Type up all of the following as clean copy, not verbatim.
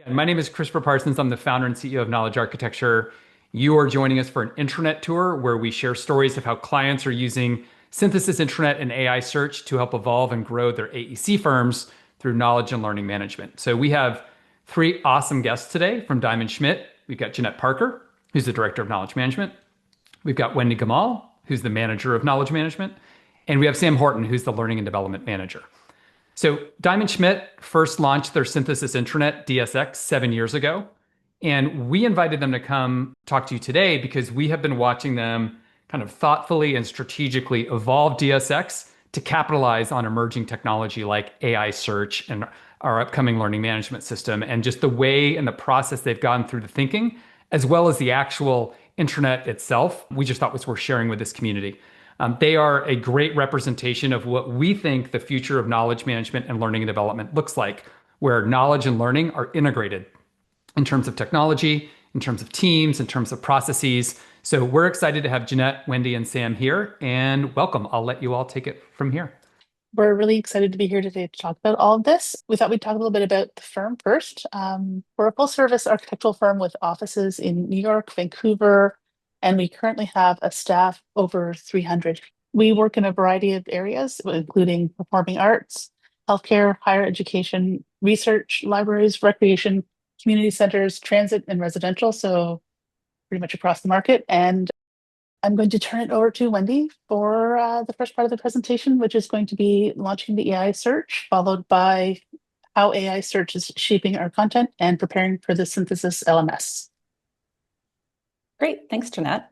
And my name is Christopher Parsons. I'm the founder and CEO of Knowledge Architecture. You are joining us for an intranet tour where we share stories of how clients are using synthesis intranet and AI search to help evolve and grow their AEC firms through knowledge and learning management. So we have three awesome guests today from Diamond Schmitt. We've got Jeanette Parker, who's the Director of Knowledge Management. We've got Wendy Gamal, who's the Manager of Knowledge Management. And we have Sam Horton, who's the Learning and Development Manager. So Diamond Schmitt first launched their synthesis intranet, DSX, 7 years ago. And we invited them to come talk to you today because we have been watching them kind of thoughtfully and strategically evolve DSX to capitalize on emerging technology like AI search and our upcoming learning management system, and just the way and the process they've gone through the thinking, as well as the actual intranet itself, we just thought was worth sharing with this community. They are a great representation of what we think the future of knowledge management and learning and development looks like, where knowledge and learning are integrated in terms of technology, in terms of teams, in terms of processes. So we're excited to have Jeanette, Wendy, and Sam here, and welcome. I'll let you all take it from here. We're really excited to be here today to talk about all of this. We thought we'd talk a little bit about the firm first. We're a full service architectural firm with offices in New York, Vancouver, and we currently have a staff over 300. We work in a variety of areas, including performing arts, healthcare, higher education, research, libraries, recreation, community centers, transit, and residential. So pretty much across the market. And I'm going to turn it over to Wendy for the first part of the presentation, which is going to be launching the AI search, followed by how AI search is shaping our content and preparing for the synthesis LMS. Great, thanks, Jeanette.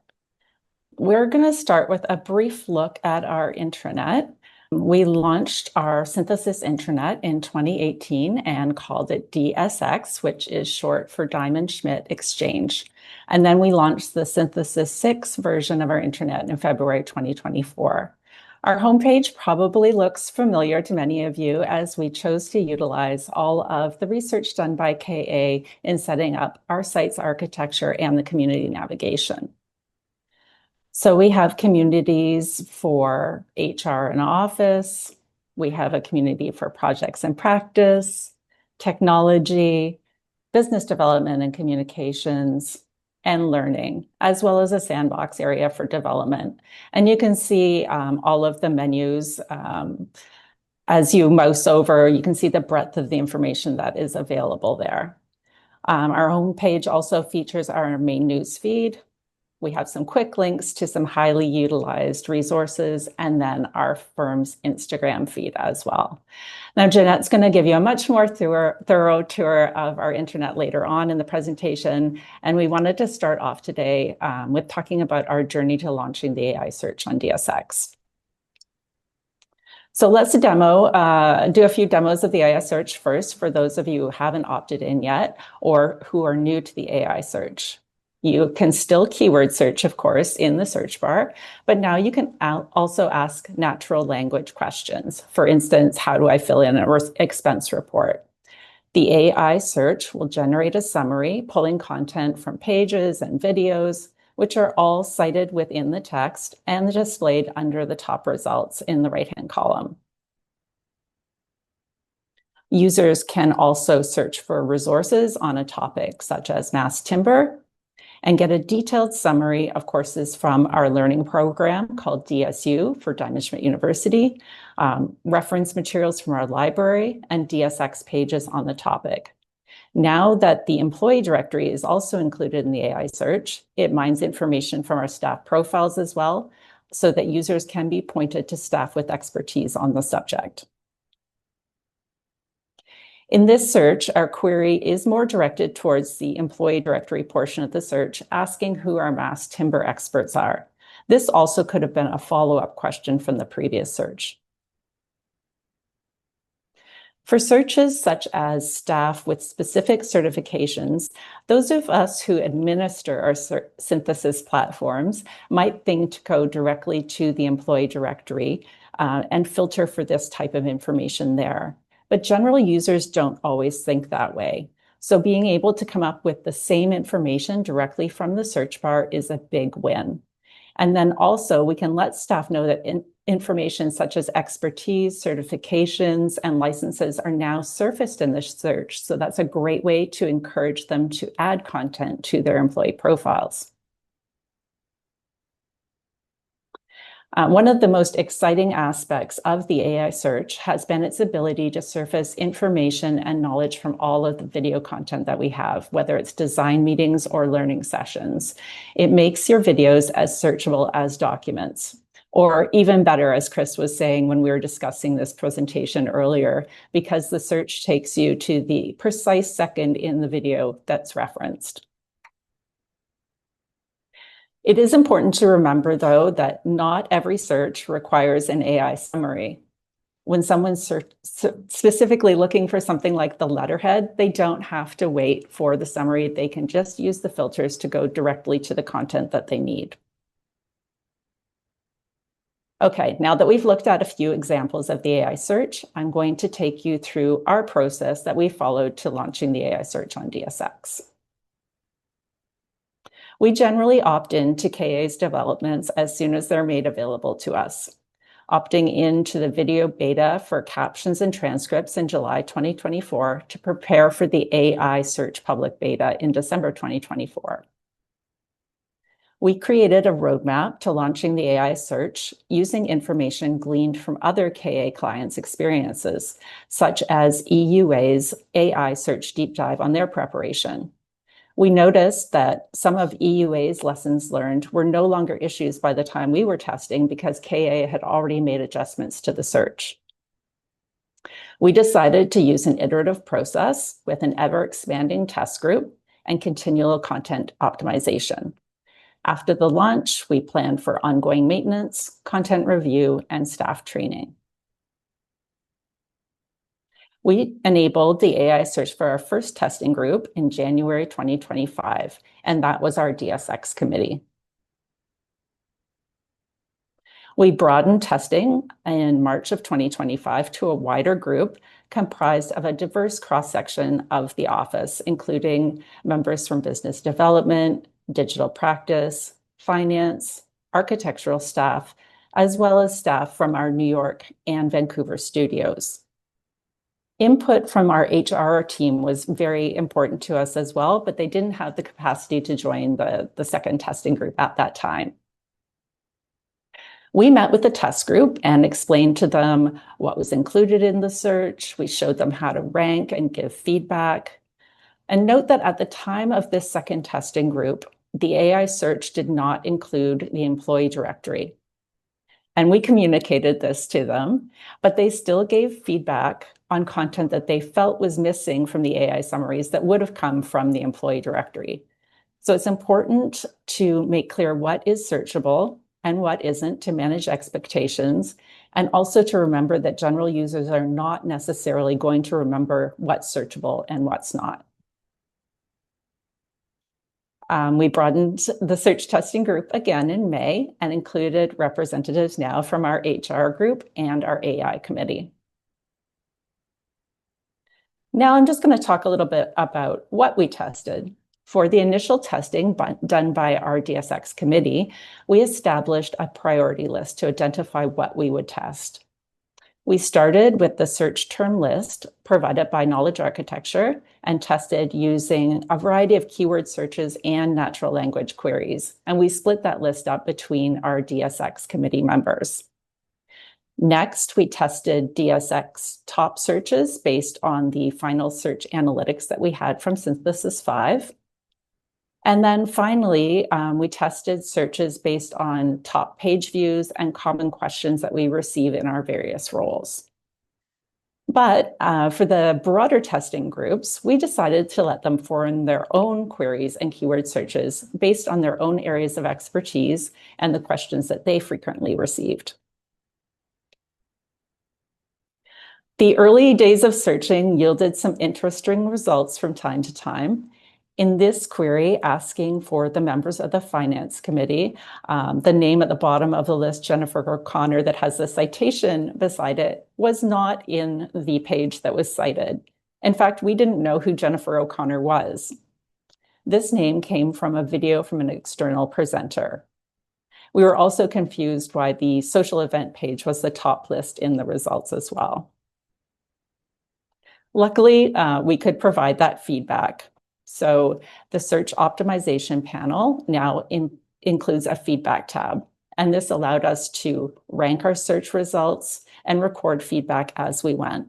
We're going to start with a brief look at our intranet. We launched our synthesis intranet in 2018 and called it DSX, which is short for Diamond Schmitt Exchange. And then we launched the Synthesis 6 version of our intranet in February 2024. Our homepage probably looks familiar to many of you, as we chose to utilize all of the research done by KA in setting up our site's architecture and the community navigation. So we have communities for HR and office. We have a community for projects and practice, technology, business development and communications, and learning, as well as a sandbox area for development. And you can see all of the menus. As you mouse over, you can see the breadth of the information that is available there. Our homepage also features our main news feed. We have some quick links to some highly utilized resources, and then our firm's Instagram feed as well. Now, Jeanette's going to give you a much more thorough tour of our intranet later on in the presentation, and we wanted to start off today with talking about our journey to launching the AI search on DSX. So let's do a few demos of the AI search first for those of you who haven't opted in yet or who are new to the AI search. You can still keyword search, of course, in the search bar, but now you can also ask natural language questions. For instance, how do I fill in an expense report? The AI search will generate a summary, pulling content from pages and videos, which are all cited within the text and displayed under the top results in the right-hand column. Users can also search for resources on a topic such as mass timber, and get a detailed summary of courses from our learning program called DSU for Diamond Schmitt University, reference materials from our library, and DSX pages on the topic. Now that the employee directory is also included in the AI search, it mines information from our staff profiles as well, so that users can be pointed to staff with expertise on the subject. In this search, our query is more directed towards the employee directory portion of the search, asking who our mass timber experts are. This also could have been a follow-up question from the previous search. For searches such as staff with specific certifications, those of us who administer our synthesis platforms might think to go directly to the employee directory and filter for this type of information there. But general users don't always think that way. So being able to come up with the same information directly from the search bar is a big win. And then also we can let staff know that Information such as expertise, certifications, and licenses are now surfaced in the search. So that's a great way to encourage them to add content to their employee profiles. One of the most exciting aspects of the AI search has been its ability to surface information and knowledge from all of the video content that we have, whether it's design meetings or learning sessions. It makes your videos as searchable as documents. Or even better, as Chris was saying when we were discussing this presentation earlier, because the search takes you to the precise second in the video that's referenced. It is important to remember, though, that not every search requires an AI summary. When someone's specifically looking for something like the letterhead, they don't have to wait for the summary. They can just use the filters to go directly to the content that they need. Okay, now that we've looked at a few examples of the AI search, I'm going to take you through our process that we followed to launching the AI search on DSX. We generally opt in to KA's developments as soon as they're made available to us, opting into the video beta for captions and transcripts in July 2024 to prepare for the AI search public beta in December 2024. We created a roadmap to launching the AI search using information gleaned from other KA clients' experiences, such as EUA's AI search deep dive on their preparation. We noticed that some of EUA's lessons learned were no longer issues by the time we were testing because KA had already made adjustments to the search. We decided to use an iterative process with an ever-expanding test group and continual content optimization. After the launch, we planned for ongoing maintenance, content review, and staff training. We enabled the AI search for our first testing group in January 2025, and that was our DSX committee. We broadened testing in March of 2025 to a wider group comprised of a diverse cross-section of the office, including members from business development, digital practice, finance, architectural staff, as well as staff from our New York and Vancouver studios. Input from our HR team was very important to us as well, but they didn't have the capacity to join the second testing group at that time. We met with the test group and explained to them what was included in the search. We showed them how to rank and give feedback. And note that at the time of this second testing group, the AI search did not include the employee directory. And we communicated this to them, but they still gave feedback on content that they felt was missing from the AI summaries that would have come from the employee directory. So it's important to make clear what is searchable and what isn't to manage expectations, and also to remember that general users are not necessarily going to remember what's searchable and what's not. We broadened the search testing group again in May and included representatives now from our HR group and our AI committee. Now I'm just going to talk a little bit about what we tested. For the initial testing done by our DSX committee, we established a priority list to identify what we would test. We started with the search term list provided by Knowledge Architecture and tested using a variety of keyword searches and natural language queries. And we split that list up between our DSX committee members. Next, we tested DSX top searches based on the final search analytics that we had from Synthesis 5. And then finally, we tested searches based on top page views and common questions that we receive in our various roles. But for the broader testing groups, we decided to let them form their own queries and keyword searches based on their own areas of expertise and the questions that they frequently received. The early days of searching yielded some interesting results from time to time. In this query, asking for the members of the finance committee, the name at the bottom of the list, Jennifer O'Connor, that has the citation beside it, was not in the page that was cited. In fact, we didn't know who Jennifer O'Connor was. This name came from a video from an external presenter. We were also confused why the social event page was the top list in the results as well. Luckily, we could provide that feedback. So the search optimization panel now includes a feedback tab, and this allowed us to rank our search results and record feedback as we went.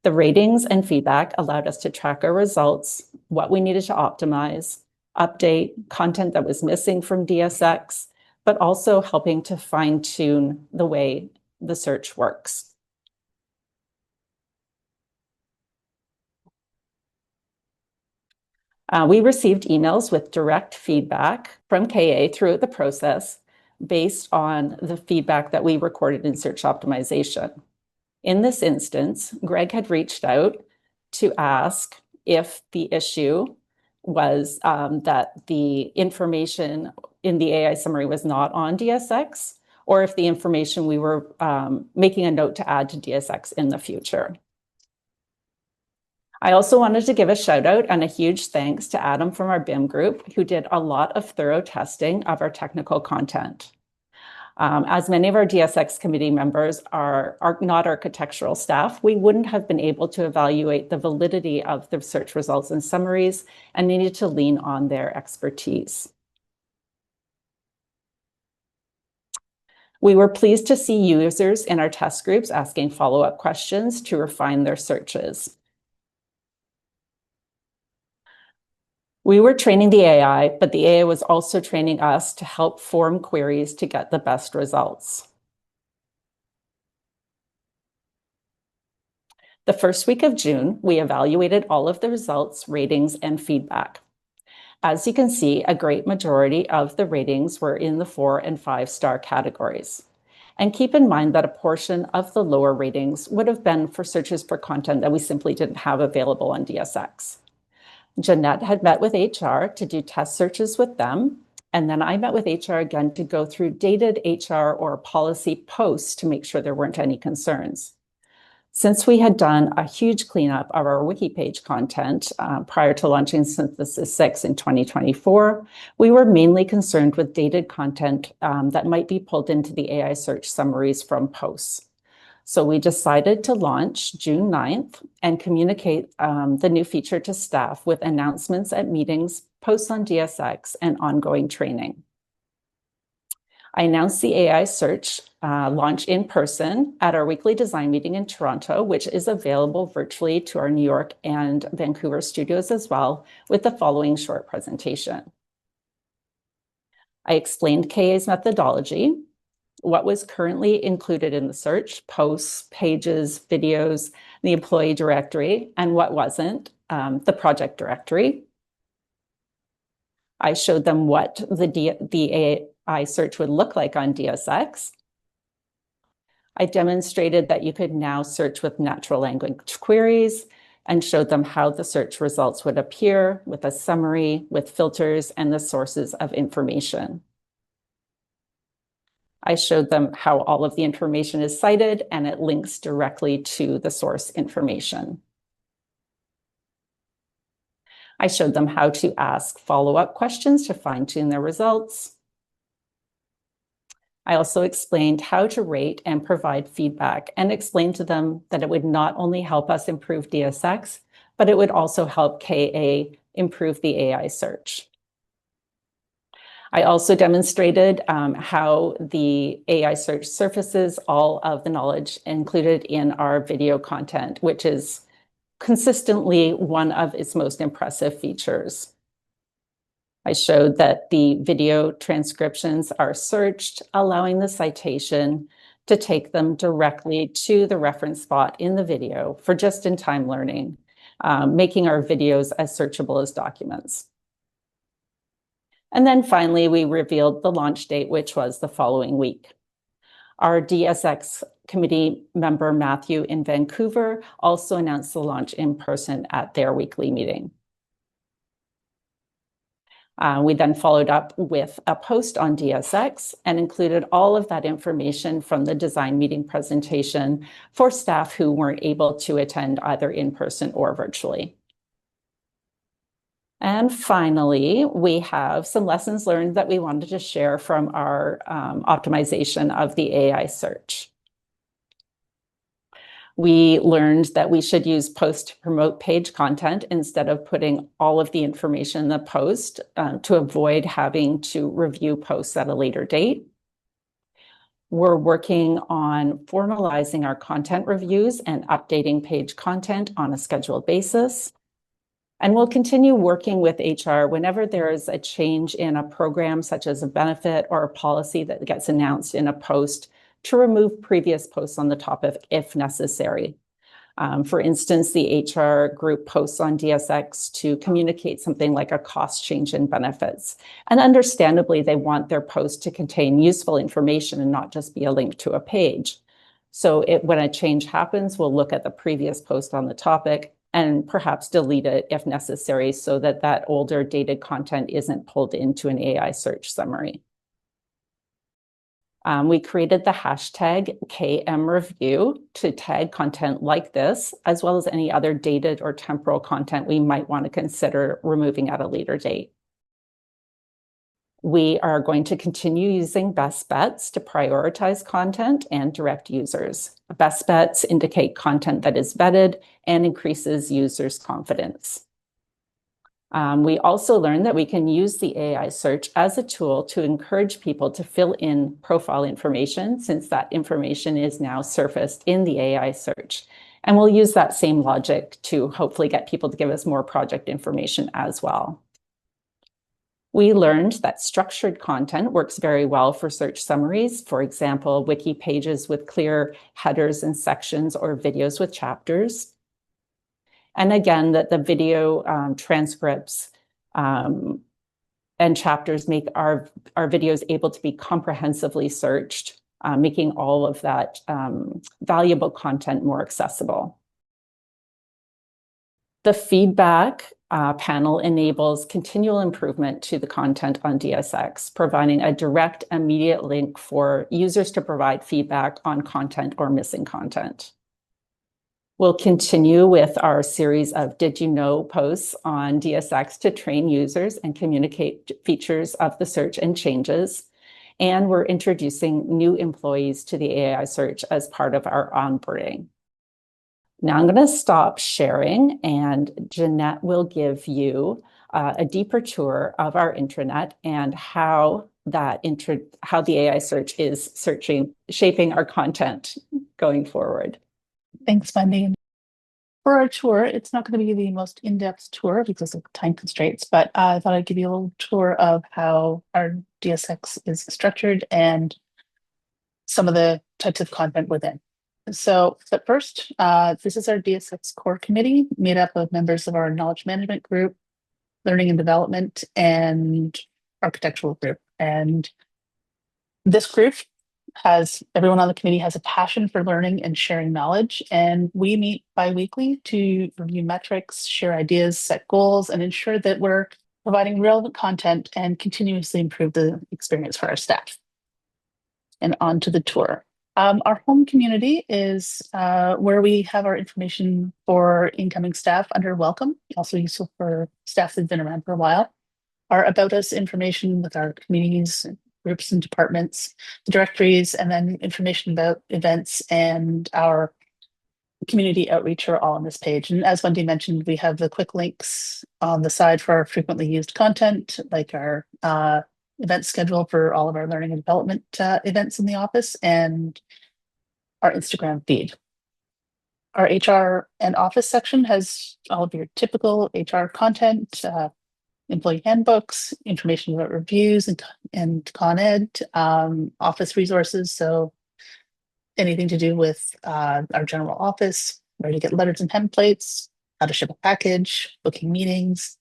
The ratings and feedback allowed us to track our results, what we needed to optimize, update content that was missing from DSX, but also helping to fine-tune the way the search works. We received emails with direct feedback from KA throughout the process based on the feedback that we recorded in search optimization. In this instance, Greg had reached out to ask if the issue was that the information in the AI summary was not on DSX, or if the information we were making a note to add to DSX in the future. I also wanted to give a shout out and a huge thanks to Adam from our BIM group, who did a lot of thorough testing of our technical content. As many of our DSX committee members are not architectural staff, we wouldn't have been able to evaluate the validity of the search results and summaries and needed to lean on their expertise. We were pleased to see users in our test groups asking follow-up questions to refine their searches. We were training the AI, but the AI was also training us to help form queries to get the best results. The first week of June, we evaluated all of the results, ratings, and feedback. As you can see, a great majority of the ratings were in the 4- and 5-star categories. And keep in mind that a portion of the lower ratings would have been for searches for content that we simply didn't have available on DSX. Jeanette had met with HR to do test searches with them, and then I met with HR again to go through dated HR or policy posts to make sure there weren't any concerns. Since we had done a huge cleanup of our wiki page content prior to launching Synthesis 6 in 2024, we were mainly concerned with dated content that might be pulled into the AI search summaries from posts. So we decided to launch June 9th and communicate the new feature to staff with announcements at meetings, posts on DSX, and ongoing training. I announced the AI search launch in person at our weekly design meeting in Toronto, which is available virtually to our New York and Vancouver studios as well, with the following short presentation. I explained KA's methodology, what was currently included in the search, posts, pages, videos, the employee directory, and what wasn't, the project directory. I showed them what the AI search would look like on DSX. I demonstrated that you could now search with natural language queries and showed them how the search results would appear with a summary, with filters, and the sources of information. I showed them how all of the information is cited and it links directly to the source information. I showed them how to ask follow-up questions to fine-tune their results. I also explained how to rate and provide feedback and explained to them that it would not only help us improve DSX, but it would also help KA improve the AI search. I also demonstrated how the AI search surfaces all of the knowledge included in our video content, which is consistently one of its most impressive features. I showed that the video transcriptions are searched, allowing the citation to take them directly to the reference spot in the video for just-in-time learning, making our videos as searchable as documents. And then finally, we revealed the launch date, which was the following week. Our DSX committee member, Matthew, in Vancouver, also announced the launch in person at their weekly meeting. We then followed up with a post on DSX and included all of that information from the design meeting presentation for staff who weren't able to attend either in person or virtually. And And finally, we have some lessons learned that we wanted to share from our optimization of the AI search. We learned that we should use post to promote page content instead of putting all of the information in the post to avoid having to review posts at a later date. We're working on formalizing our content reviews and updating page content on a scheduled basis. And we'll continue working with HR whenever there is a change in a program, such as a benefit or a policy that gets announced in a post, to remove previous posts on the topic if necessary. For instance, the HR group posts on DSX to communicate something like a cost change in benefits. And understandably, they want their post to contain useful information and not just be a link to a page. So when a change happens, we'll look at the previous post on the topic and perhaps delete it if necessary so that that older dated content isn't pulled into an AI search summary. We created the hashtag KMReview to tag content like this, as well as any other dated or temporal content we might want to consider removing at a later date. We are going to continue using best bets to prioritize content and direct users. Best bets indicate content that is vetted and increases users' confidence. We also learned that we can use the AI search as a tool to encourage people to fill in profile information, since that information is now surfaced in the AI search. And we'll use that same logic to hopefully get people to give us more project information as well. We learned that structured content works very well for search summaries. For example, wiki pages with clear headers and sections, or videos with chapters. And again, that the video transcripts and chapters make our videos able to be comprehensively searched, making all of that valuable content more accessible. The feedback panel enables continual improvement to the content on DSX, providing a direct, immediate link for users to provide feedback on content or missing content. We'll continue with our series of Did You Know posts on DSX to train users and communicate features of the search and changes. And we're introducing new employees to the AI search as part of our onboarding. Now I'm going to stop sharing, and Jeanette will give you a deeper tour of our intranet and how the AI search is shaping our content going forward. Thanks, Wendy. For our tour, it's not going to be the most in-depth tour because of time constraints, but I thought I'd give you a little tour of how our DSX is structured and some of the types of content within. So, but first, this is our DSX Core Committee, made up of members of our knowledge management group, learning and development, and architectural group. And this group everyone on the committee has a passion for learning and sharing knowledge, and we meet bi-weekly to review metrics, share ideas, set goals, and ensure that we're providing relevant content and continuously improve the experience for our staff. And on to the tour. Our home community is where we have our information for incoming staff under welcome, also useful for staff that have been around for a while. Our about us information with our committees, groups and departments, the directories, and then information about events and our community outreach are all on this page. And as Wendy mentioned, we have the quick links on the side for our frequently used content, like our event schedule for all of our learning and development events in the office, and our Instagram feed. Our HR and office section has all of your typical HR content, employee handbooks, information about reviews and Con Ed, office resources. So anything to do with our general office, where to get letters and templates, how to ship a package, booking meetings,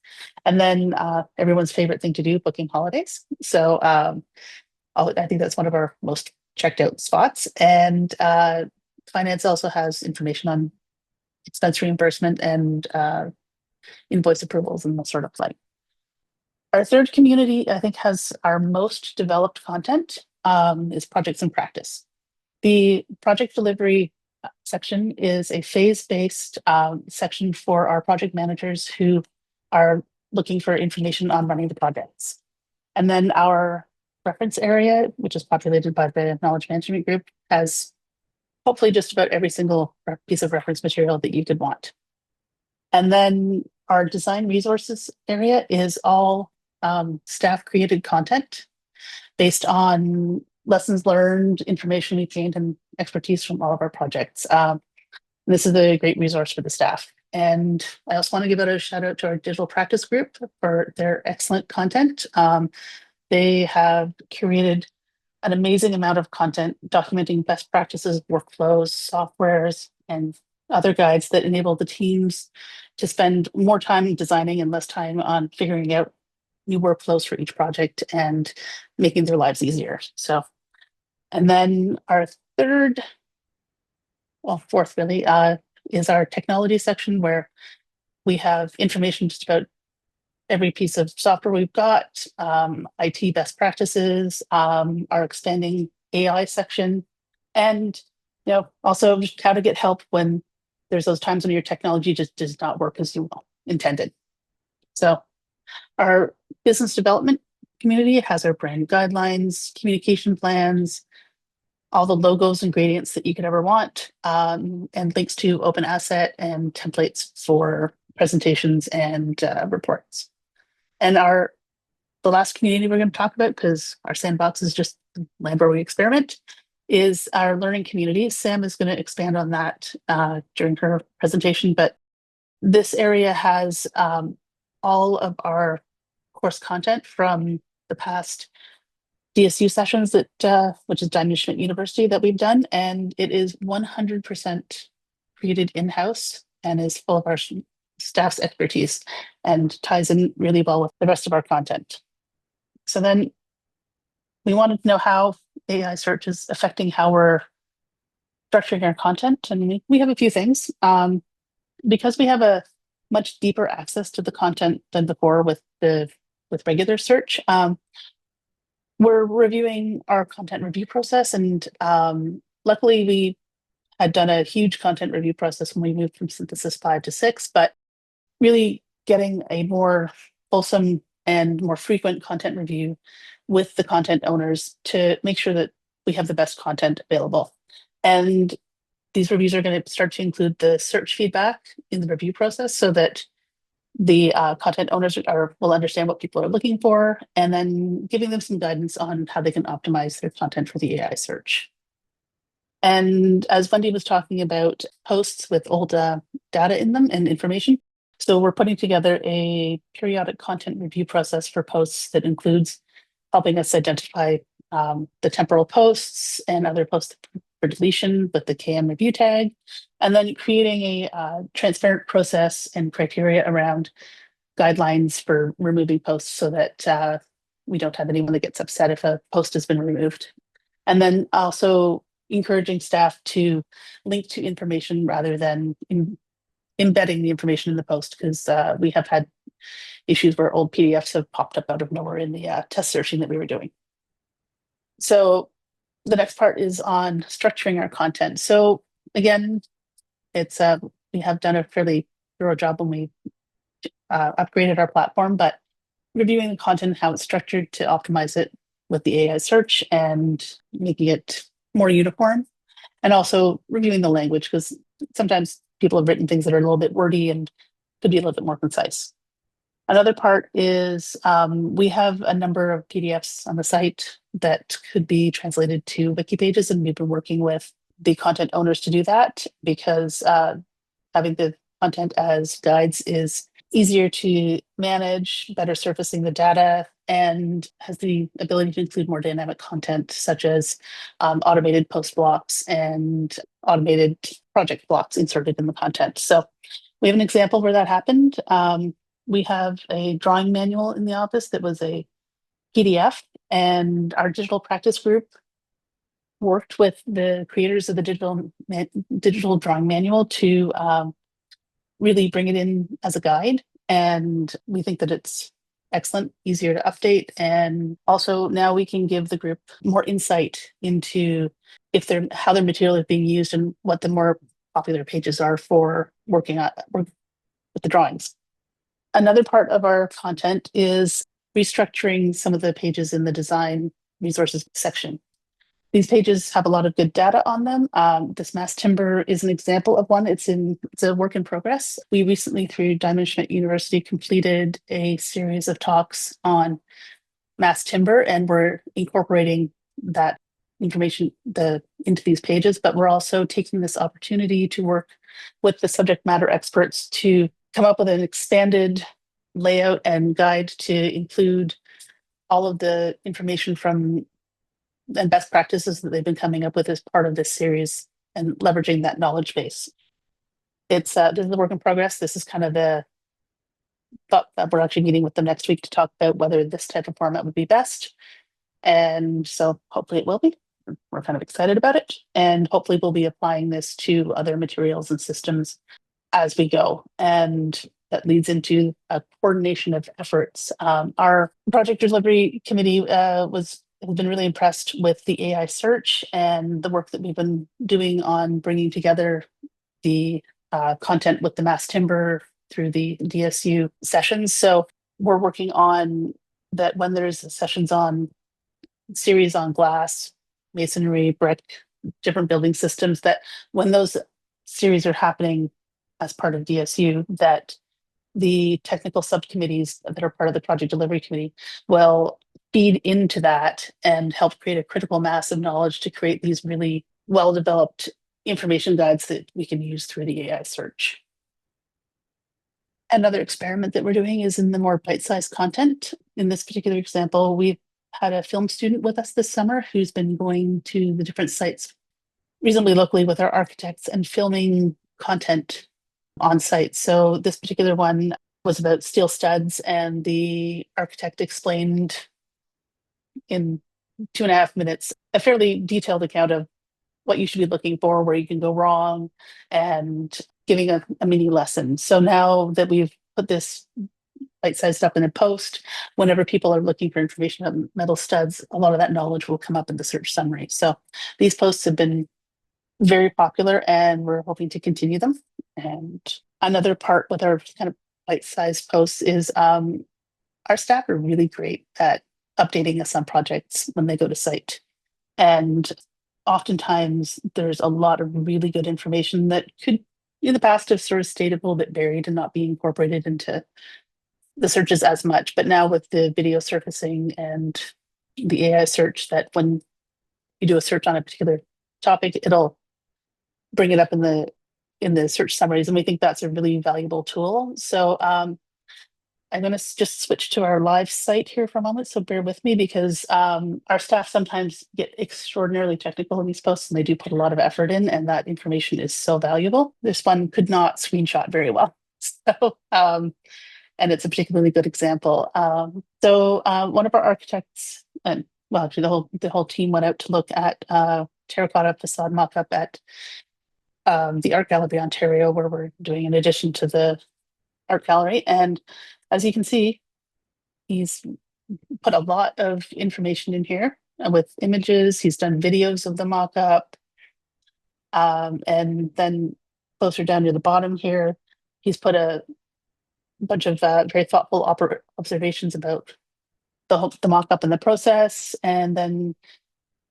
and then everyone's favorite thing to do, booking holidays. So I think that's one of our most checked out spots. And finance also has information on expense reimbursement and invoice approvals and that sort of thing. Our third community, I think, has our most developed content, is projects in practice. The project delivery section is a phase-based section for our project managers who are looking for information on running the projects. And then our reference area, which is populated by the knowledge management group, has hopefully just about every single piece of reference material that you could want. And then our design resources area is all staff created content based on lessons learned, information we gained, and expertise from all of our projects. This is a great resource for the staff. And I also want to give a shout out to our digital practice group for their excellent content. They have curated an amazing amount of content documenting best practices, workflows, softwares, and other guides that enable the teams to spend more time designing and less time on figuring out new workflows for each project and making their lives easier. So, and then our fourth really, is our technology section, where we have information just about every piece of software we've got, IT best practices, our expanding AI section, and also just how to get help when there's those times when your technology just does not work as you intended. So our business development community has our brand guidelines, communication plans, all the logos and gradients that you could ever want, and links to open asset and templates for presentations and reports. And the last community we're going to talk about, because our sandbox is just the land where we experiment, is our learning community. Sam is going to expand on that during her presentation, but this area has all of our course content from the past DSU sessions that which is Diamond Schmitt University that we've done, and it is 100% created in-house and is full of our staff's expertise and ties in really well with the rest of our content. So then we wanted to know how AI search is affecting how we're structuring our content, and we have a few things. Because we have a much deeper access to the content than before with regular search, we're reviewing our content review process, and luckily we had done a huge content review process when we moved from Synthesis 5 to 6, but really getting a more fulsome and more frequent content review with the content owners to make sure that we have the best content available. And these reviews are going to start to include the search feedback in the review process so that the content owners will understand what people are looking for, and then giving them some guidance on how they can optimize their content for the AI search. And as Wendy was talking about, posts with old data in them and information. So we're putting together a periodic content review process for posts that includes helping us identify the temporal posts and other posts for deletion with the KM review tag, and then creating a transparent process and criteria around guidelines for removing posts so that we don't have anyone that gets upset if a post has been removed. And then also encouraging staff to link to information rather than embedding the information in the post, because we have had issues where old PDFs have popped up out of nowhere in the test searching that we were doing. So the next part is on structuring our content. So again, it's we have done a fairly thorough job when we upgraded our platform, but reviewing the content, how it's structured to optimize it with the AI search and making it more uniform, and also reviewing the language, because sometimes people have written things that are a little bit wordy and could be a little bit more concise. Another part is we have a number of PDFs on the site that could be translated to wiki pages, and we've been working with the content owners to do that, because having the content as guides is easier to manage, better surfacing the data, and has the ability to include more dynamic content, such as automated post blocks and automated project blocks inserted in the content. So we have an example where that happened. We have a drawing manual in the office that was a PDF, and our digital practice group worked with the creators of the digital drawing manual to really bring it in as a guide. And we think that it's excellent, easier to update. And also now we can give the group more insight into how their material is being used and what the more popular pages are for working with the drawings. Another part of our content is restructuring some of the pages in the design resources section. These pages have a lot of good data on them. This mass timber is an example of one. It's a work in progress. We recently, through Diamond Schmitt University, completed a series of talks on mass timber, and we're incorporating that information into these pages. But we're also taking this opportunity to work with the subject matter experts to come up with an expanded layout and guide to include all of the information from and best practices that they've been coming up with as part of this series and leveraging that knowledge base. This is a work in progress. This is kind of the thought that we're actually meeting with them next week to talk about whether this type of format would be best. And so hopefully it will be. We're kind of excited about it. And hopefully we'll be applying this to other materials and systems as we go. And that leads into a coordination of efforts. Our project delivery committee has been really impressed with the AI search and the work that we've been doing on bringing together the content with the mass timber through the DSU sessions. So we're working on that when there's sessions on series on glass, masonry, brick, different building systems, that when those series are happening as part of DSU, that the technical subcommittees that are part of the project delivery committee will feed into that and help create a critical mass of knowledge to create these really well-developed information guides that we can use through the AI search. Another experiment that we're doing is in the more bite-sized content. In this particular example, we've had a film student with us this summer who's been going to the different sites reasonably locally with our architects and filming content on site. So this particular one was about steel studs, and the architect explained in 2.5 minutes a fairly detailed account of what you should be looking for, where you can go wrong, and giving a mini lesson. So now that we've put this bite-sized up in a post, whenever people are looking for information on metal studs, a lot of that knowledge will come up in the search summary. So these posts have been very popular and we're hoping to continue them. And another part with our kind of bite-sized posts is our staff are really great at updating us on projects when they go to site. And oftentimes there's a lot of really good information that could in the past have sort of stayed a little bit buried and not being incorporated into the searches as much. But now with the video surfacing and the AI search, that when you do a search on a particular topic, it'll bring it up in the search summaries. And we think that's a really valuable tool. So I'm going to just switch to our live site here for a moment. So bear with me, because our staff sometimes get extraordinarily technical in these posts, and they do put a lot of effort in, and that information is so valuable. This one could not screenshot very well. So, and it's a particularly good example. One of our architects, and well, actually the whole team went out to look at terracotta facade mock-up at the Art Gallery Ontario, where we're doing an addition to the art gallery. And as you can see, he's put a lot of information in here with images. He's done videos of the mock-up. And then closer down near the bottom here, he's put a bunch of very thoughtful observations about the mock-up and the process, and then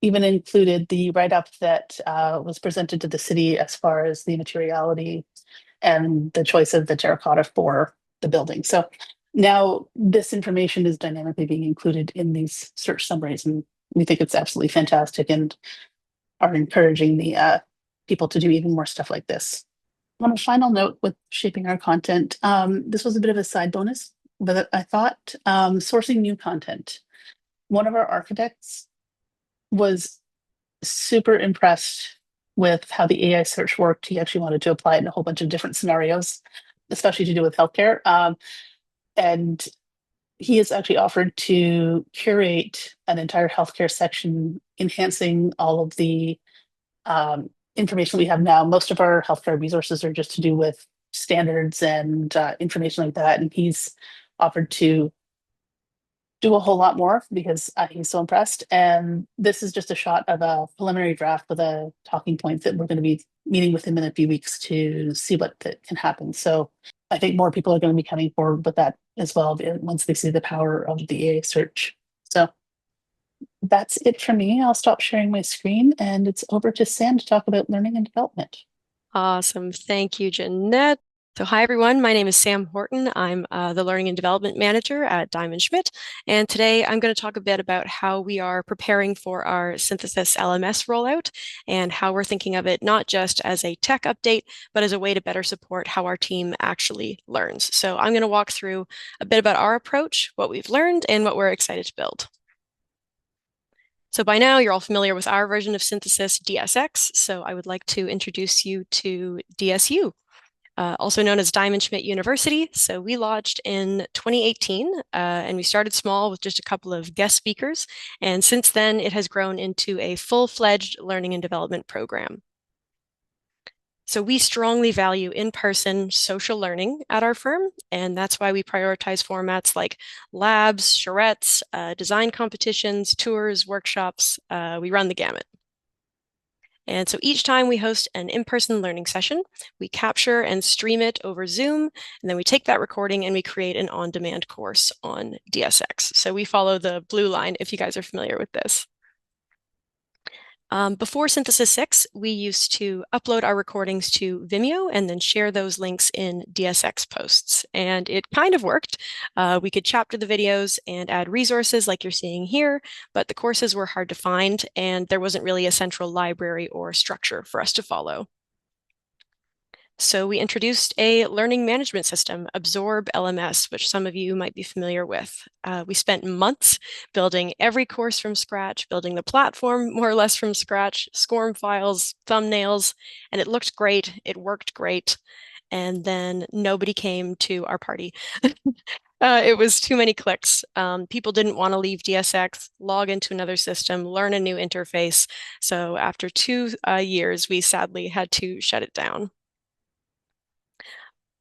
even included the write-up that was presented to the city as far as the materiality and the choice of the terracotta for the building. So now this information is dynamically being included in these search summaries, and we think it's absolutely fantastic and are encouraging the people to do even more stuff like this. On a final note with shaping our content, this was a bit of a side bonus, but I thought sourcing new content. One of our architects was super impressed with how the AI search worked. He actually wanted to apply it in a whole bunch of different scenarios, especially to do with healthcare. And he has actually offered to curate an entire healthcare section, enhancing all of the information we have now. Most of our healthcare resources are just to do with standards and information like that. And he's offered to do a whole lot more because he's so impressed. And this is just a shot of a preliminary draft with a talking point that we're going to be meeting with him in a few weeks to see what can happen. So I think more people are going to be coming forward with that as well once they see the power of the AI search. So that's it for me. I'll stop sharing my screen and it's over to Sam to talk about learning and development. Awesome. Thank you, Jeanette. So hi, everyone. My name is Sam Horton. I'm the Learning and Development Manager at Diamond Schmitt. And today I'm going to talk a bit about how we are preparing for our Synthesis LMS rollout and how we're thinking of it not just as a tech update, but as a way to better support how our team actually learns. So I'm going to walk through a bit about our approach, what we've learned, and what we're excited to build. So by now, you're all familiar with our version of Synthesis, DSX. So I would like to introduce you to DSU, also known as Diamond Schmitt University. So we launched in 2018, and we started small with just a couple of guest speakers. And since then, it has grown into a full-fledged learning and development program. So we strongly value in-person social learning at our firm, and that's why we prioritize formats like labs, charrettes, design competitions, tours, workshops. We run the gamut. And so each time we host an in-person learning session, we capture and stream it over Zoom, and then we take that recording and we create an on-demand course on DSX. So we follow the blue line if you guys are familiar with this. Before Synthesis 6, we used to upload our recordings to Vimeo and then share those links in DSX posts. And it kind of worked. We could chapter the videos and add resources like you're seeing here, but the courses were hard to find and there wasn't really a central library or structure for us to follow. So we introduced a learning management system, Absorb LMS, which some of you might be familiar with. We spent months building every course from scratch, building the platform more or less from scratch, SCORM files, thumbnails, and it looked great. It worked great. And then nobody came to our party. It was too many clicks. People didn't want to leave DSX, log into another system, learn a new interface. So after 2 years, we sadly had to shut it down.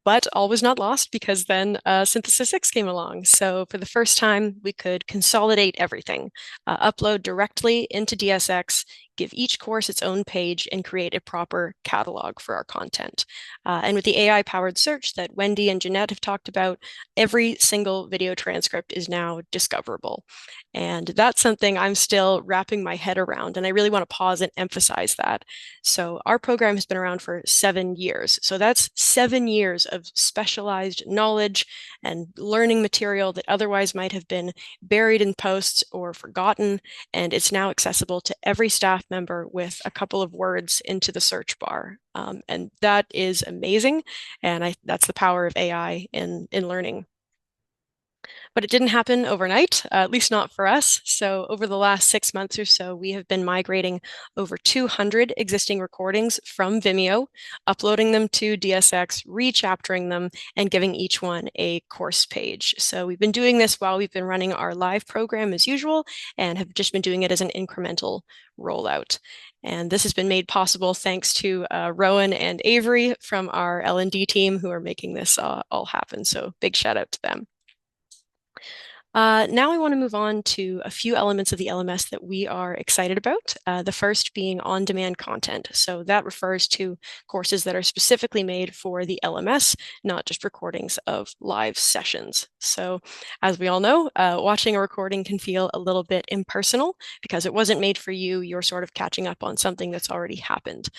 But all was not lost because then Synthesis 6 came along. So for the first time, we could consolidate everything, upload directly into DSX, give each course its own page, and create a proper catalog for our content. And with the AI-powered search that Wendy and Jeanette have talked about, every single video transcript is now discoverable. And that's something I'm still wrapping my head around. And I really want to pause and emphasize that. So our program has been around for 7 years. So that's 7 years of specialized knowledge and learning material that otherwise might have been buried in posts or forgotten. And it's now accessible to every staff member with a couple of words into the search bar. And that is amazing. And that's the power of AI in learning. But it didn't happen overnight, at least not for us. So over the last 6 months or so, we have been migrating over 200 existing recordings from Vimeo, uploading them to DSX, rechaptering them, and giving each one a course page. So we've been doing this while we've been running our live program as usual, and have just been doing it as an incremental rollout. And this has been made possible thanks to Rowan and Avery from our L&D team who are making this all happen. So big shout out to them. Now I want to move on to a few elements of the LMS that we are excited about. The first being on-demand content. So that refers to courses that are specifically made for the LMS, not just recordings of live sessions. So as we all know, watching a recording can feel a little bit impersonal because it wasn't made for you. You're sort of catching up on something that's already happened.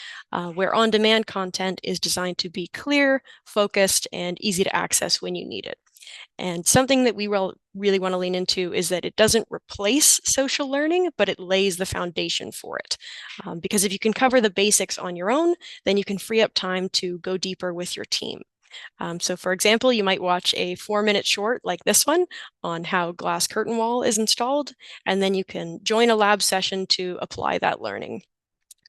Where on-demand content is designed to be clear, focused, and easy to access when you need it. And something that we really want to lean into is that it doesn't replace social learning, but it lays the foundation for it. Because if you can cover the basics on your own, then you can free up time to go deeper with your team. So for example, you might watch a 4-minute short like this one on how glass curtain wall is installed, and then you can join a lab session to apply that learning.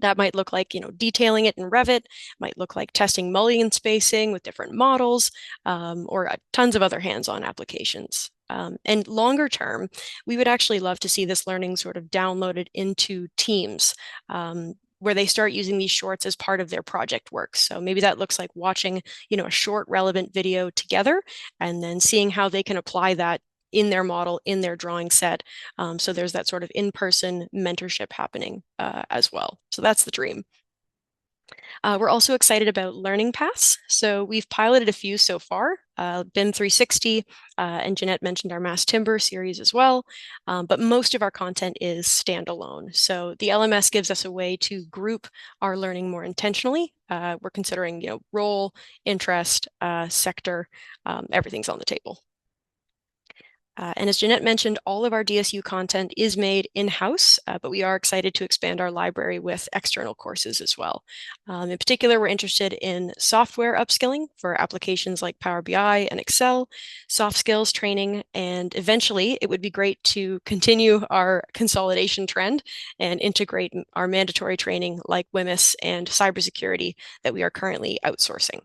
That might look like, detailing it in Revit, might look like testing mullion spacing with different models, or tons of other hands-on applications. And longer term, we would actually love to see this learning sort of downloaded into teams, where they start using these shorts as part of their project work. So maybe that looks like watching, a short relevant video together and then seeing how they can apply that in their model, in their drawing set. So there's that sort of in-person mentorship happening as well. So that's the dream. We're also excited about learning paths. So we've piloted a few so far, BIM 360, and Jeanette mentioned our Mass Timber series as well. But most of our content is standalone. So the LMS gives us a way to group our learning more intentionally. We're considering, role, interest, sector, everything's on the table. And as Jeanette mentioned, all of our DSU content is made in-house, but we are excited to expand our library with external courses as well. In particular, we're interested in software upskilling for applications like Power BI and Excel, soft skills training, and eventually it would be great to continue our consolidation trend and integrate our mandatory training like WMIS and cybersecurity that we are currently outsourcing.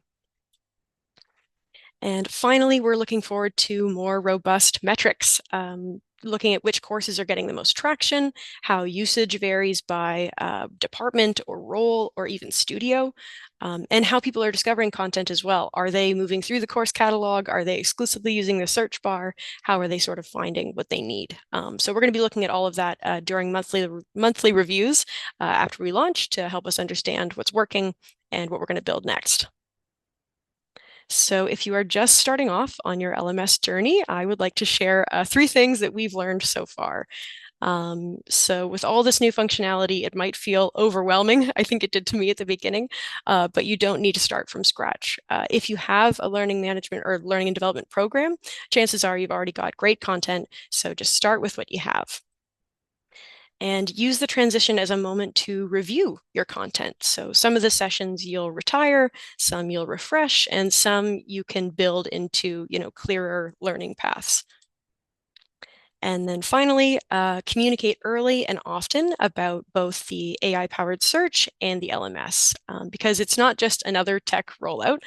And finally, we're looking forward to more robust metrics, looking at which courses are getting the most traction, how usage varies by department or role or even studio, and how people are discovering content as well. Are they moving through the course catalog? Are they exclusively using the search bar? How are they sort of finding what they need? So we're going to be looking at all of that during monthly reviews after we launch to help us understand what's working and what we're going to build next. So if you are just starting off on your LMS journey, I would like to share 3 things that we've learned so far. So with all this new functionality, it might feel overwhelming. I think it did to me at the beginning, but you don't need to start from scratch. If you have a learning management or learning and development program, chances are you've already got great content. So just start with what you have. And use the transition as a moment to review your content. So some of the sessions you'll retire, some you'll refresh, and some you can build into, clearer learning paths. And then finally, communicate early and often about both the AI-powered search and the LMS, because it's not just another tech rollout.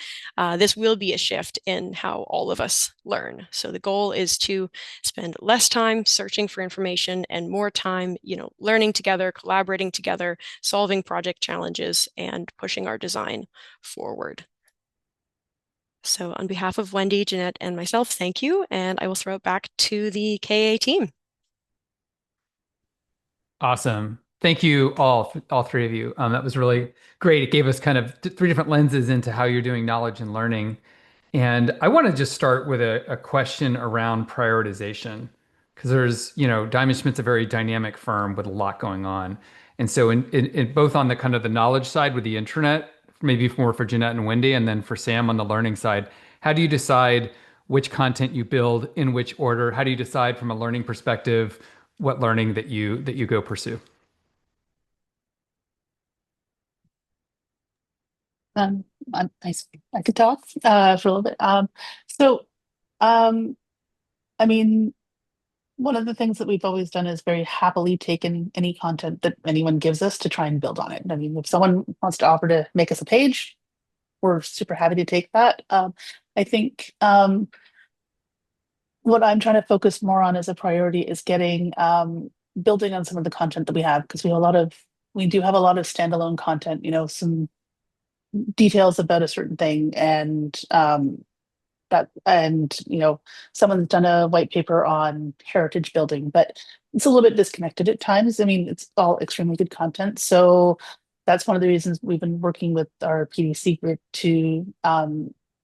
This will be a shift in how all of us learn. So the goal is to spend less time searching for information and more time, learning together, collaborating together, solving project challenges, and pushing our design forward. So on behalf of Wendy, Jeanette, and myself, thank you. And I will throw it back to the KA team. Awesome. Thank you all 3 of you. That was really great. It gave us kind of 3 different lenses into how you're doing knowledge and learning. And I want to just start with a question around prioritization, because Diamond Schmitt's a very dynamic firm with a lot going on. And so in both on the kind of the knowledge side with the intranet, maybe more for Jeanette and Wendy, and then for Sam on the learning side, how do you decide which content you build in which order? How do you decide from a learning perspective what learning that you go pursue? I could talk for a little bit. So, um, I mean, one of the things that we've always done is very happily taken any content that anyone gives us to try and build on it. I mean, if someone wants to offer to make us a page, we're super happy to take that. I think what I'm trying to focus more on as a priority is getting building on some of the content that we have, because we do have a lot of standalone content, some details about a certain thing, and someone's done a white paper on heritage building, but it's a little bit disconnected at times. I mean, it's all extremely good content. So that's one of the reasons we've been working with our PDC group to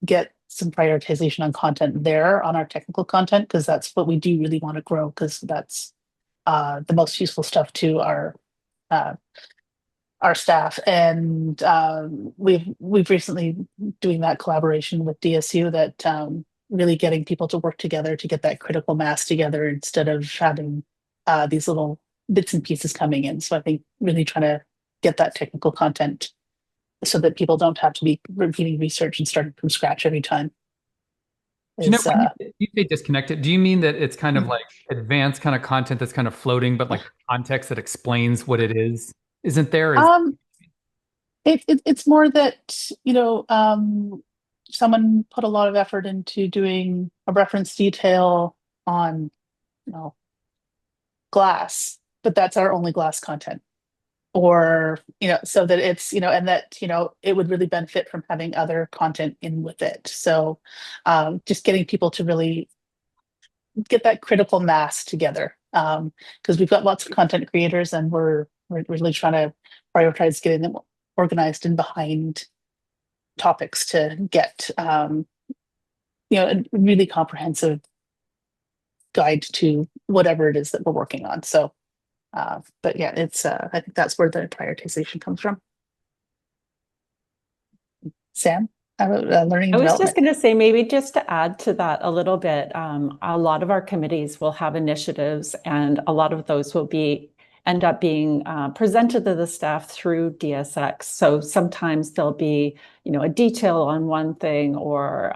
get some prioritization on content there on our technical content, because that's what we do really want to grow, because that's the most useful stuff to our staff. And we've recently doing that collaboration with DSU, that really getting people to work together to get that critical mass together instead of having these little bits and pieces coming in. So I think really trying to get that technical content so that people don't have to be repeating research and starting from scratch every time. Jeanette, when you say disconnected, do you mean that it's kind of like advanced kind of content that's kind of floating, but like context that explains what it is isn't there? It's more that, someone put a lot of effort into doing a reference detail on, glass, but that's our only glass content. Or, so that it's, and that, it would really benefit from having other content in with it. So just getting people to really get that critical mass together. Because we've got lots of content creators, and we're really trying to prioritize getting them organized and behind topics to get a really comprehensive guide to whatever it is that we're working on. So, but yeah, it's I think that's where the prioritization comes from. Sam, how about learning and I was just development? going to say, maybe just to add to that a little bit, a lot of our committees will have initiatives, and a lot of those will end up being presented to the staff through DSX. So sometimes there'll be, a detail on one thing or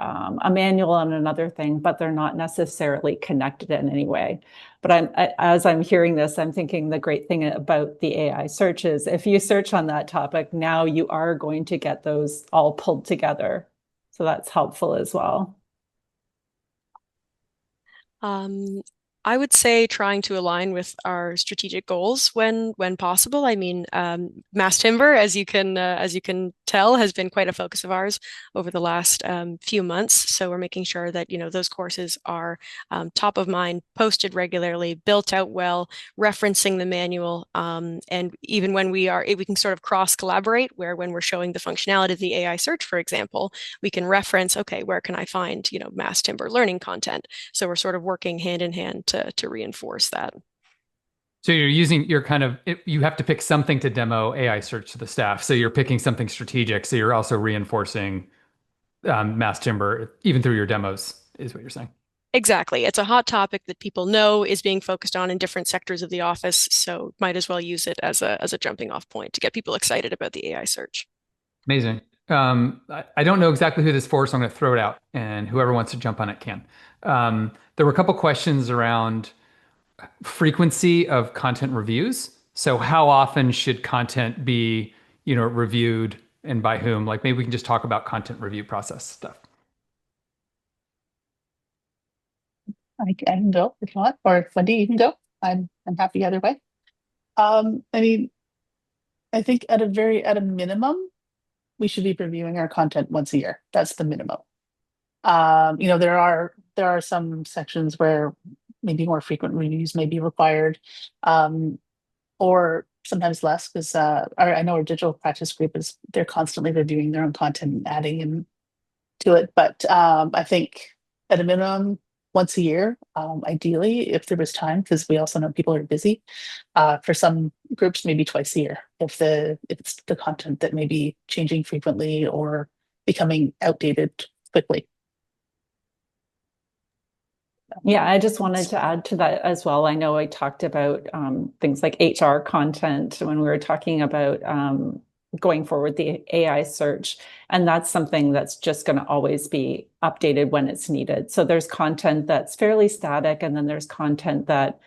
a manual on another thing, but they're not necessarily connected in any way. But as I'm hearing this, I'm thinking the great thing about the AI search is if you search on that topic, now you are going to get those all pulled together. So that's helpful as well. I would say trying to align with our strategic goals when possible. I mean, mass timber, as you can tell, has been quite a focus of ours over the last few months. So we're making sure that those courses are top of mind, posted regularly, built out well, referencing the manual, and even when we can sort of cross collaborate. Where when we're showing the functionality of the AI search, for example, we can reference, okay, where can I find mass timber learning content? So we're sort of working hand in hand to reinforce that. So you have to pick something to demo AI search to the staff. So you're picking something strategic. So you're also reinforcing mass timber even through your demos, is what you're saying. Exactly. It's a hot topic that people know is being focused on in different sectors of the office. So might as well use it as a jumping off point to get people excited about the AI search. Amazing. I don't know exactly who this is for, so I'm going to throw it out, and whoever wants to jump on it can. There were a couple questions around frequency of content reviews. So how often should content be, reviewed and by whom? Like maybe we can just talk about content review process stuff. I can go if you want, or Wendy, you can go. I'm happy either way. I mean, I think at a minimum, we should be reviewing our content once a year. That's the minimum. There are some sections where maybe more frequent reviews may be required, or sometimes less, because I know our digital practice group they're constantly reviewing their own content and adding in to it. But I think at a minimum, once a year, ideally, if there was time, because we also know people are busy. For some groups, maybe twice a year, if it's the content that may be changing frequently or becoming outdated quickly. Yeah, I just wanted to add to that as well. I know I talked about things like HR content when we were talking about going forward the AI search. And that's something that's just going to always be updated when it's needed. So there's content that's fairly static, and then there's content that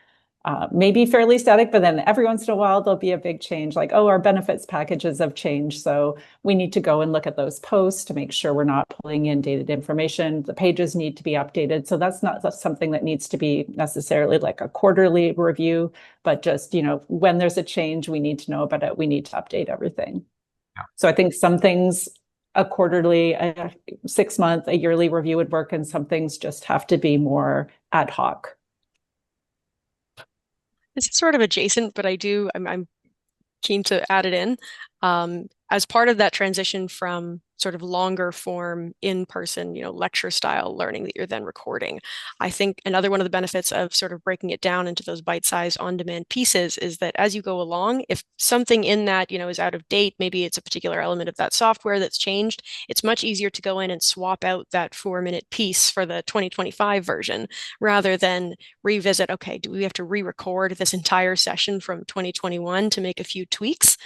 may be fairly static, but then every once in a while there'll be a big change, like, oh, our benefits packages have changed. So we need to go and look at those posts to make sure we're not pulling in dated information. The pages need to be updated. So that's something that needs to be necessarily like a quarterly review, but just, when there's a change, we need to know about it. We need to update everything. Yeah. So I think some things, a quarterly, a 6-month, a yearly review would work, and some things just have to be more ad hoc. This is sort of adjacent, but I'm keen to add it in. As part of that transition from sort of longer form in-person, lecture style learning that you're then recording. I think another one of the benefits of sort of breaking it down into those bite-sized on-demand pieces is that as you go along, if something in that, is out of date, maybe it's a particular element of that software that's changed, it's much easier to go in and swap out that 4-minute piece for the 2025 version rather than revisit, okay, do we have to re-record this entire session from 2021 to make a few tweaks?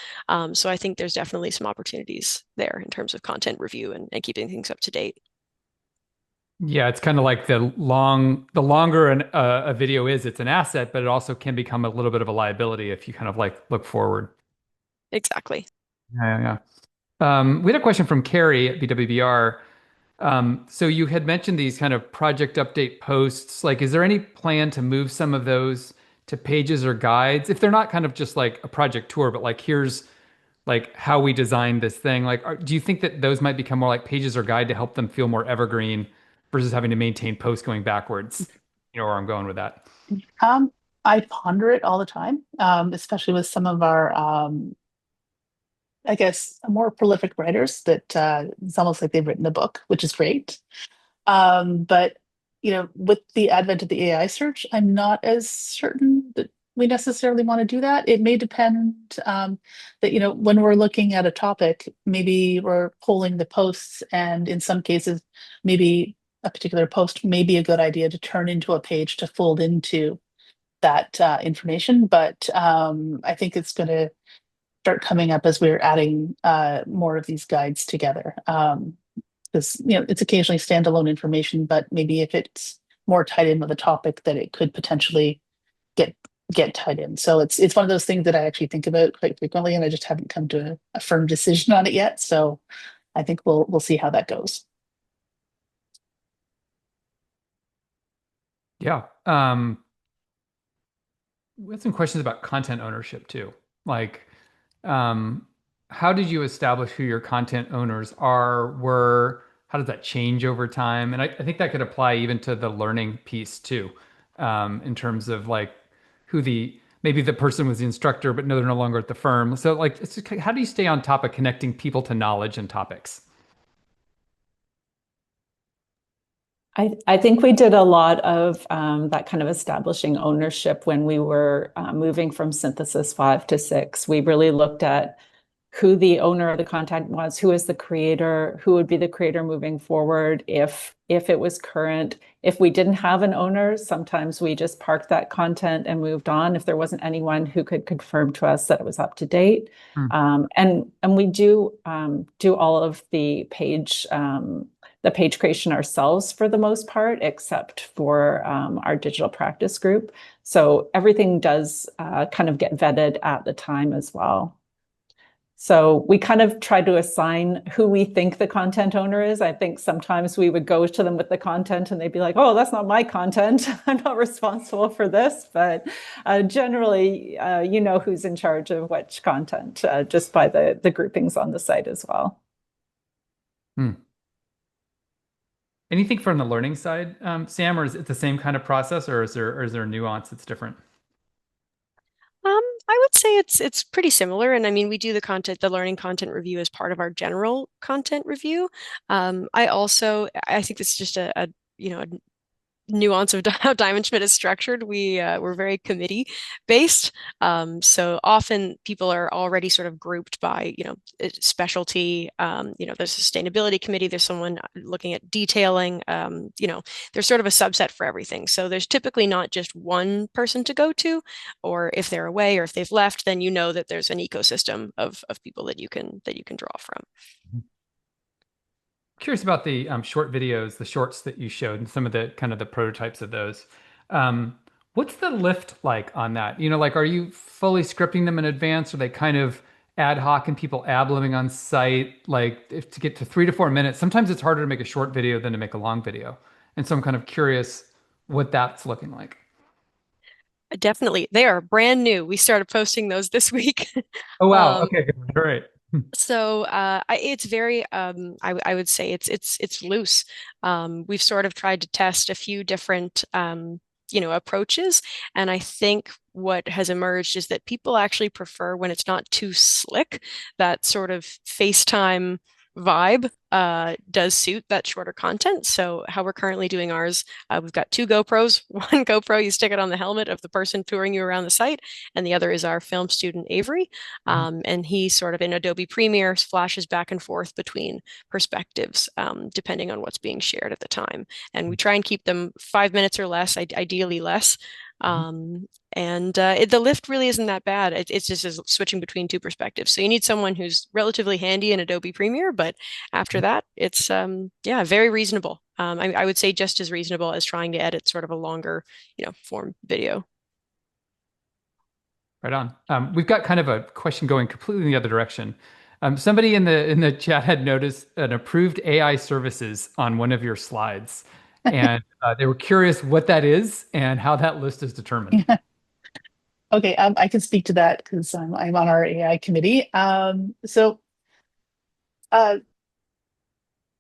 So I think there's definitely some opportunities there in terms of content review and keeping things up to date. Yeah, it's kind of like the longer a video is, it's an asset, but it also can become a little bit of a liability if you kind of like look forward. Exactly. Yeah. We had a question from Carrie at BWBR. So you had mentioned these kind of project update posts. Like, is there any plan to move some of those to pages or guides? If they're not kind of just like a project tour, but like here's like how we designed this thing. Like, do you think that those might become more like pages or guide to help them feel more evergreen versus having to maintain posts going backwards? You know where I'm going with that. I ponder it all the time, especially with some of our I guess, more prolific writers that it's almost like they've written a book, which is great. But with the advent of the AI search, I'm not as certain that we necessarily want to do that. It may depend that, when we're looking at a topic, maybe we're polling the posts, and in some cases, maybe a particular post may be a good idea to turn into a page to fold into that information. But I think it's going to start coming up as we're adding more of these guides together. Because it's occasionally standalone information, but maybe if it's more tied in with a topic, that it could potentially get tied in. So it's one of those things that I actually think about quite frequently, and I just haven't come to a firm decision on it yet. So I think we'll see how that goes. Yeah. We had some questions about content ownership too. Like, um, how did you establish who your content owners how does that change over time? And I think that could apply even to the learning piece too, in terms of like maybe the person was the instructor, but no, they're no longer at the firm. So like, how do you stay on top of connecting people to knowledge and topics? I think we did a lot of that kind of establishing ownership when we were moving from Synthesis 5 to 6. We really looked at who the owner of the content was, who is the creator, who would be the creator moving forward if it was current. If we didn't have an owner, sometimes we just parked that content and moved on if there wasn't anyone who could confirm to us that it was up to date. Hmm. And we do all of the page creation ourselves for the most part, except for our digital practice group. So everything does kind of get vetted at the time as well. So we kind of try to assign who we think the content owner is. I think sometimes we would go to them with the content and they'd be like, oh, that's not my content. I'm not responsible for this. But generally, you know who's in charge of which content just by the groupings on the site as well. Hmm. Anything from the learning side, Sam, or is it the same kind of process, or is there a nuance that's different? I would say it's pretty similar. And I mean, we do the learning content review as part of our general content review. I think this is just a nuance of how Diamond Schmitt is structured. We're very committee based. So often people are already sort of grouped by, specialty. There's a sustainability committee, there's someone looking at detailing, there's sort of a subset for everything. So there's typically not just one person to go to, or if they're away or if they've left, then you know that there's an ecosystem of people that you can draw from. Curious about the short videos, the shorts that you showed, and some of the kind of the prototypes of those. Um, what's the lift like on that? Like, are you fully scripting them in advance? Are they kind of ad hoc and people ad-libbing on site? Like, if to get to 3 to 4 minutes, sometimes it's harder to make a short video than to make a long video. And so I'm kind of curious what that's looking like. Definitely, they are brand new. We started posting those this week. Oh, wow. Um, Okay, good. All right. So it's very I would say it's loose. We've sort of tried to test a few different approaches, and I think what has emerged is that people actually prefer when it's not too slick. That sort of FaceTime vibe does suit that shorter content. So how we're currently doing ours, we've got two GoPros. One GoPro, you stick it on the helmet of the person touring you around the site, and the other is our film student, Avery. And he sort of in Adobe Premiere flashes back and forth between perspectives, depending on what's being shared at the time. And we try and keep them 5 minutes or less, ideally less. The lift really isn't that bad. It's just switching between two perspectives. So you need someone who's relatively handy in Adobe Premiere, but after that, it's very reasonable. I would say just as reasonable as trying to edit sort of a longer, form video. Right on. We've got kind of a question going completely in the other direction. Somebody in the chat had noticed an approved AI services on one of your slides, and they were curious what that is and how that list is determined. Okay, I can speak to that because I'm on our AI committee. So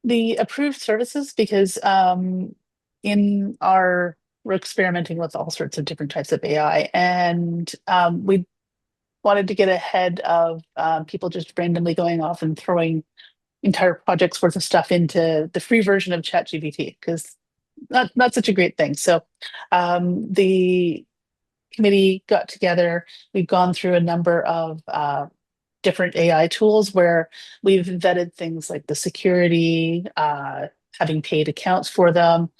the approved services, because we're experimenting with all sorts of different types of AI, and we wanted to get ahead of people just randomly going off and throwing entire projects worth of stuff into the free version of ChatGPT, because not such a great thing. So the committee got together. We've gone through a number of different AI tools where we've vetted things like the security, having paid accounts for them,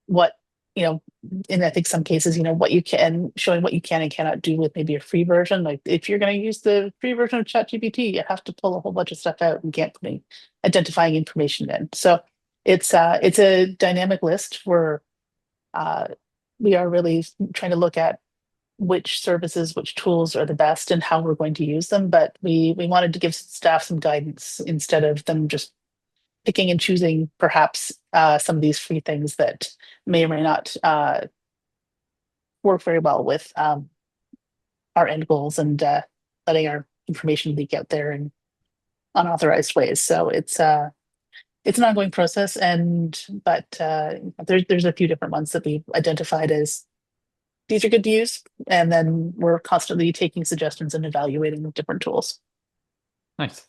what, in I think some cases, what you can, showing what you can and cannot do with maybe a free version. Like if you're going to use the free version of ChatGPT, you have to pull a whole bunch of stuff out and can't put any identifying information in. So it's a dynamic list where we are really trying to look at which services, which tools are the best and how we're going to use them. But we wanted to give staff some guidance instead of them just picking and choosing perhaps some of these free things that may or may not work very well with our end goals and letting our information leak out there in unauthorized ways. So it's an ongoing process, but there's a few different ones that we've identified as these are good to use, and then we're constantly taking suggestions and evaluating different tools. Nice.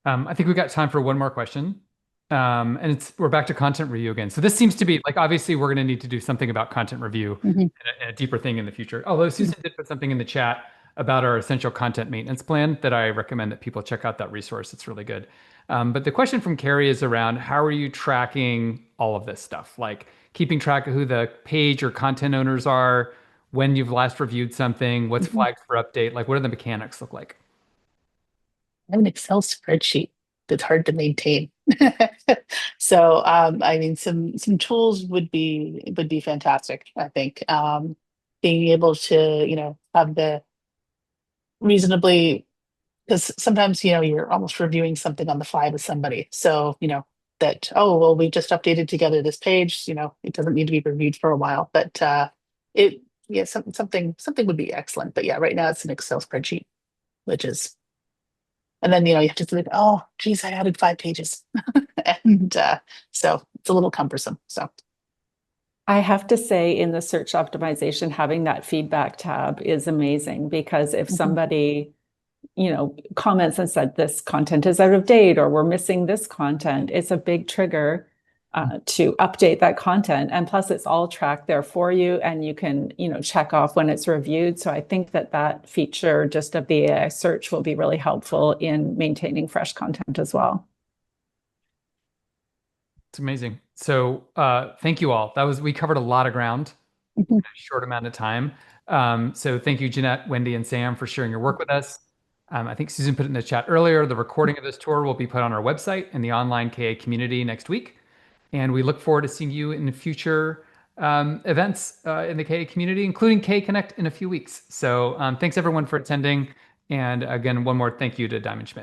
I think we got time for one more question. And we're back to content review again. So this seems to be like, obviously we're going to need to do something about content review and a deeper thing in the future. Although Susan did put something in the chat about our essential content maintenance plan that I recommend that people check out that resource. It's really good. But the question from Carrie is around how are you tracking all of this stuff? Like keeping track of who the page or content owners are, when you've last reviewed something, what's flagged for update, like what do the mechanics look like? I have an Excel spreadsheet that's hard to maintain. So I mean some tools would be fantastic, I think. Being able to, have the reasonably, because sometimes, you're almost reviewing something on the fly with somebody. So, that, oh, well, we just updated together this page, it doesn't need to be reviewed for a while, but yeah, something would be excellent. But yeah, right now it's an Excel spreadsheet, which is, and then, you have to think, oh, geez, I added 5 pages. And so it's a little cumbersome. So I have to say, in the search optimization, having that feedback tab is amazing, because if somebody, comments and said this content is out of date or we're missing this content, it's a big trigger to update that content. And plus it's all tracked there for you, and you can, check off when it's reviewed. So I think that feature just of the AI search will be really helpful in maintaining fresh content as well. It's amazing. So thank you all. We covered a lot of ground in a short amount of time. So thank you, Jeanette, Wendy, and Sam for sharing your work with us. I think Susan put it in the chat earlier. The recording of this tour will be put on our website and the online KA community next week. And we look forward to seeing you in future events in the KA community, including KA Connect in a few weeks. So thanks everyone for attending. And again, one more thank you to Diamond Schmitt.